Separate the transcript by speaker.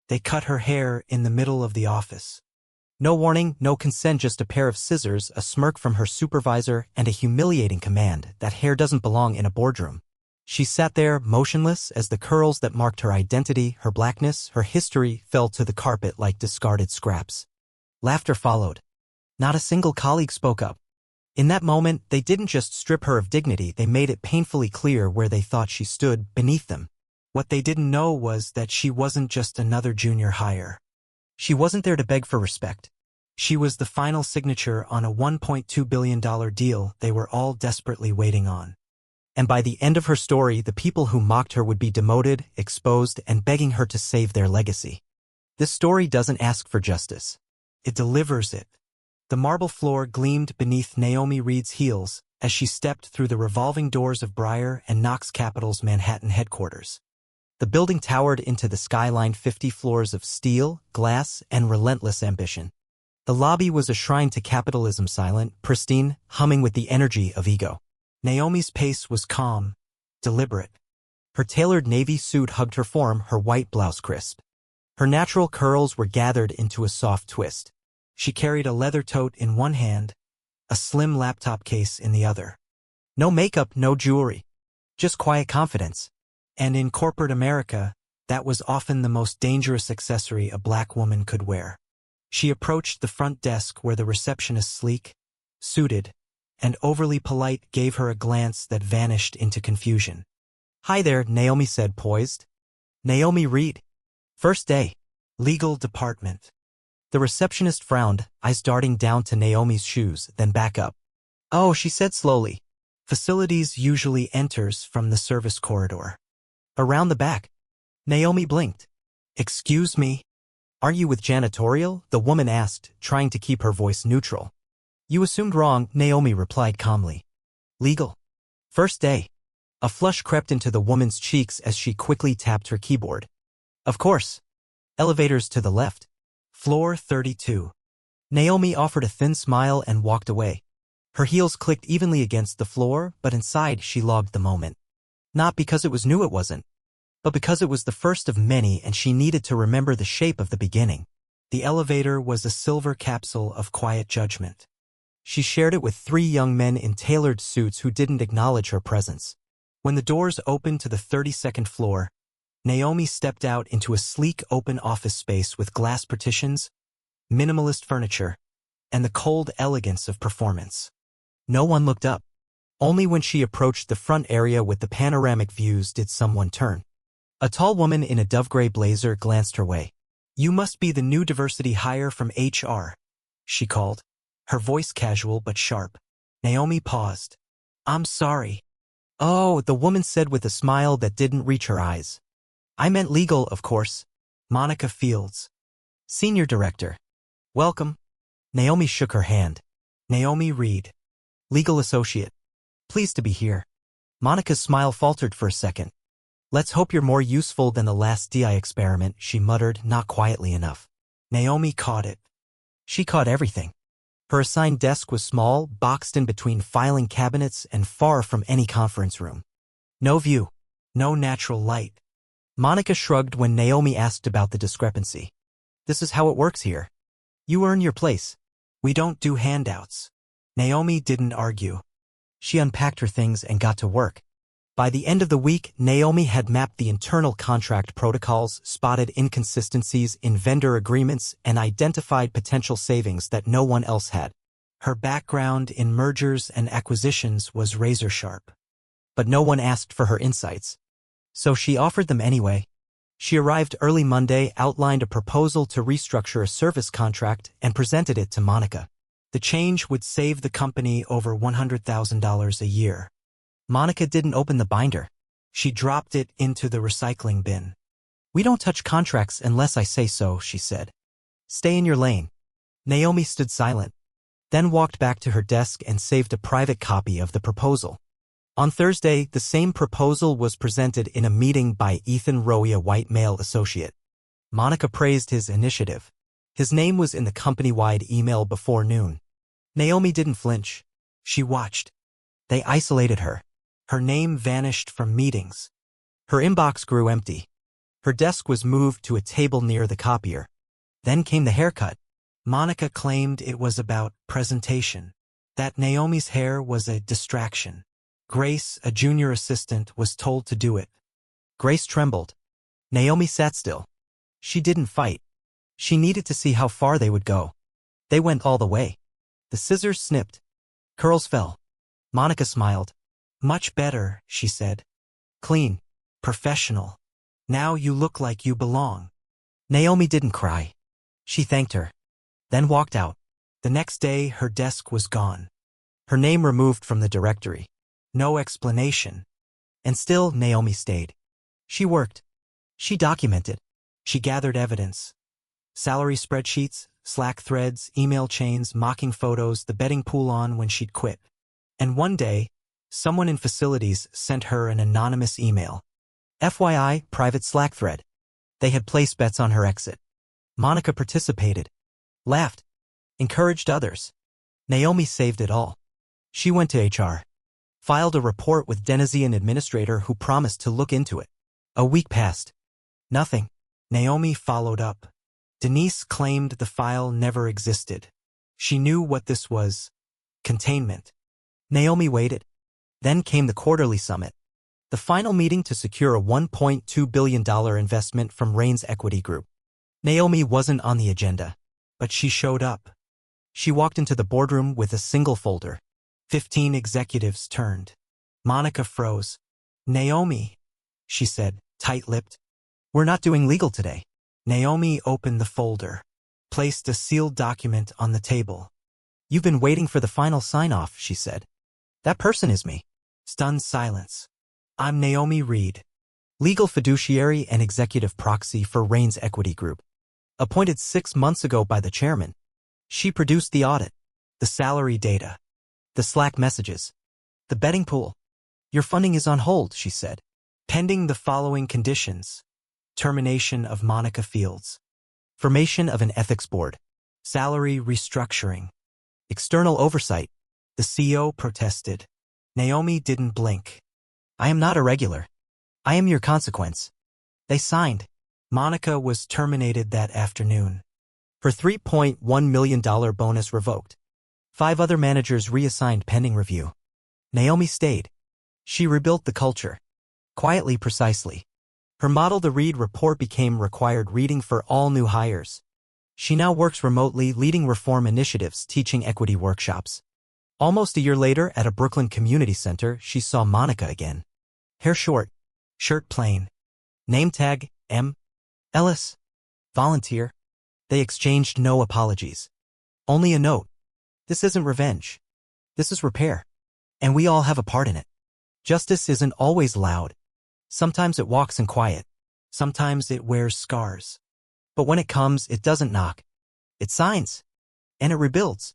Speaker 1: They cut her hair in the middle of the office. No warning, no consent, just a pair of scissors, a smirk from her supervisor, and a humiliating command: that hair doesn't belong in a boardroom. She sat there, motionless, as the curls that marked her identity, her blackness, her history, fell to the carpet like discarded scraps. Laughter followed. Not a single colleague spoke up. In that moment, they didn't just strip her of dignity, they made it painfully clear where they thought she stood, beneath them. What they didn't know was that she wasn't just another junior hire. She wasn't there to beg for respect. She was the final signature on a $1.2 billion deal they were all desperately waiting on. And by the end of her story, the people who mocked her would be demoted, exposed, and begging her to save their legacy. This story doesn't ask for justice. It delivers it. The marble floor gleamed beneath Naomi Reed's heels as she stepped through the revolving doors of Breyer and Knox Capital's Manhattan headquarters. The building towered into the skyline, 50 floors of steel, glass, and relentless ambition. The lobby was a shrine to capitalism, silent, pristine, humming with the energy of ego. Naomi's pace was calm, deliberate. Her tailored navy suit hugged her form, her white blouse crisp. Her natural curls were gathered into a soft twist. She carried a leather tote in one hand, a slim laptop case in the other. No makeup, no jewelry. Just quiet confidence. And in corporate America, that was often the most dangerous accessory a black woman could wear. She approached the front desk where the receptionist, sleek, suited, and overly polite, gave her a glance that vanished into confusion. "Hi there," Naomi said, poised. "Naomi Reed. First day. Legal department." The receptionist frowned, eyes darting down to Naomi's shoes, then back up. "Oh," she said slowly. "Facilities usually enters from the service corridor. Around the back." Naomi blinked. "Excuse me? Are you with janitorial?" the woman asked, trying to keep her voice neutral. "You assumed wrong," Naomi replied calmly. "Legal. First day." A flush crept into the woman's cheeks as she quickly tapped her keyboard. "Of course. Elevators to the left. Floor 32. Naomi offered a thin smile and walked away. Her heels clicked evenly against the floor, but inside she logged the moment. Not because it was new, it wasn't, but because it was the first of many and she needed to remember the shape of the beginning. The elevator was a silver capsule of quiet judgment. She shared it with 3 young men in tailored suits who didn't acknowledge her presence. When the doors opened to the 32nd floor, Naomi stepped out into a sleek open office space with glass partitions, minimalist furniture, and the cold elegance of performance. No one looked up. Only when she approached the front area with the panoramic views did someone turn. A tall woman in a dove-gray blazer glanced her way. "You must be the new diversity hire from HR," she called, her voice casual but sharp. Naomi paused. "I'm sorry." "Oh," the woman said with a smile that didn't reach her eyes. "I meant legal, of course. Monica Fields. Senior Director. Welcome." Naomi shook her hand. "Naomi Reed. Legal Associate. Pleased to be here." Monica's smile faltered for a second. "Let's hope you're more useful than the last DI experiment," she muttered, not quietly enough. Naomi caught it. She caught everything. Her assigned desk was small, boxed in between filing cabinets and far from any conference room. No view. No natural light. Monica shrugged when Naomi asked about the discrepancy. "This is how it works here. You earn your place. We don't do handouts." Naomi didn't argue. She unpacked her things and got to work. By the end of the week, Naomi had mapped the internal contract protocols, spotted inconsistencies in vendor agreements, and identified potential savings that no one else had. Her background in mergers and acquisitions was razor-sharp. But no one asked for her insights. So she offered them anyway. She arrived early Monday, outlined a proposal to restructure a service contract, and presented it to Monica. The change would save the company over $100,000 a year. Monica didn't open the binder. She dropped it into the recycling bin. "We don't touch contracts unless I say so," she said. "Stay in your lane." Naomi stood silent, then walked back to her desk and saved a private copy of the proposal. On Thursday, the same proposal was presented in a meeting by Ethan Rowe, a white male associate. Monica praised his initiative. His name was in the company-wide email before noon. Naomi didn't flinch. She watched. They isolated her. Her name vanished from meetings. Her inbox grew empty. Her desk was moved to a table near the copier. Then came the haircut. Monica claimed it was about presentation, that Naomi's hair was a distraction. Grace, a junior assistant, was told to do it. Grace trembled. Naomi sat still. She didn't fight. She needed to see how far they would go. They went all the way. The scissors snipped. Curls fell. Monica smiled. Much better, she said. Clean. Professional. Now you look like you belong. Naomi didn't cry. She thanked her. Then walked out. The next day, her desk was gone. Her name removed from the directory. No explanation. And still, Naomi stayed. She worked. She documented. She gathered evidence. Salary spreadsheets, Slack threads, email chains, mocking photos, the betting pool on when she'd quit. And one day, someone in facilities sent her an anonymous email. FYI, private Slack thread. They had placed bets on her exit. Monica participated. Laughed. Encouraged others. Naomi saved it all. She went to HR. Filed a report with Denizian administrator who promised to look into it. A week passed. Nothing. Naomi followed up. Denise claimed the file never existed. She knew what this was. Containment. Naomi waited. Then came the quarterly summit. The final meeting to secure a $1.2 billion investment from Rain's Equity Group. Naomi wasn't on the agenda, but she showed up. She walked into the boardroom with a single folder. 15 executives turned. Monica froze. Naomi, she said, tight-lipped. We're not doing legal today. Naomi opened the folder, placed a sealed document on the table. You've been waiting for the final sign-off, she said. That person is me. Stunned silence. I'm Naomi Reed, legal fiduciary and executive proxy for Rain's Equity Group. Appointed 6 months ago by the chairman. She produced the audit, the salary data, the Slack messages, the betting pool. Your funding is on hold, she said. Pending the following conditions. Termination of Monica Fields. Formation of an ethics board. Salary restructuring. External oversight. The CEO protested. Naomi didn't blink. I am not irregular. I am your consequence. They signed. Monica was terminated that afternoon. Her $3.1 million bonus revoked. 5 other managers reassigned pending review. Naomi stayed. She rebuilt the culture. Quietly, precisely. Her model the Reed report became required reading for all new hires. She now works remotely, leading reform initiatives, teaching equity workshops. Almost a year later, at a Brooklyn community center, she saw Monica again. Hair short, shirt plain. Name tag, M. Ellis. Volunteer. They exchanged no apologies. Only a note. This isn't revenge. This is repair. And we all have a part in it. Justice isn't always loud. Sometimes it walks in quiet. Sometimes it wears scars. But when it comes, it doesn't knock. It signs. And it rebuilds.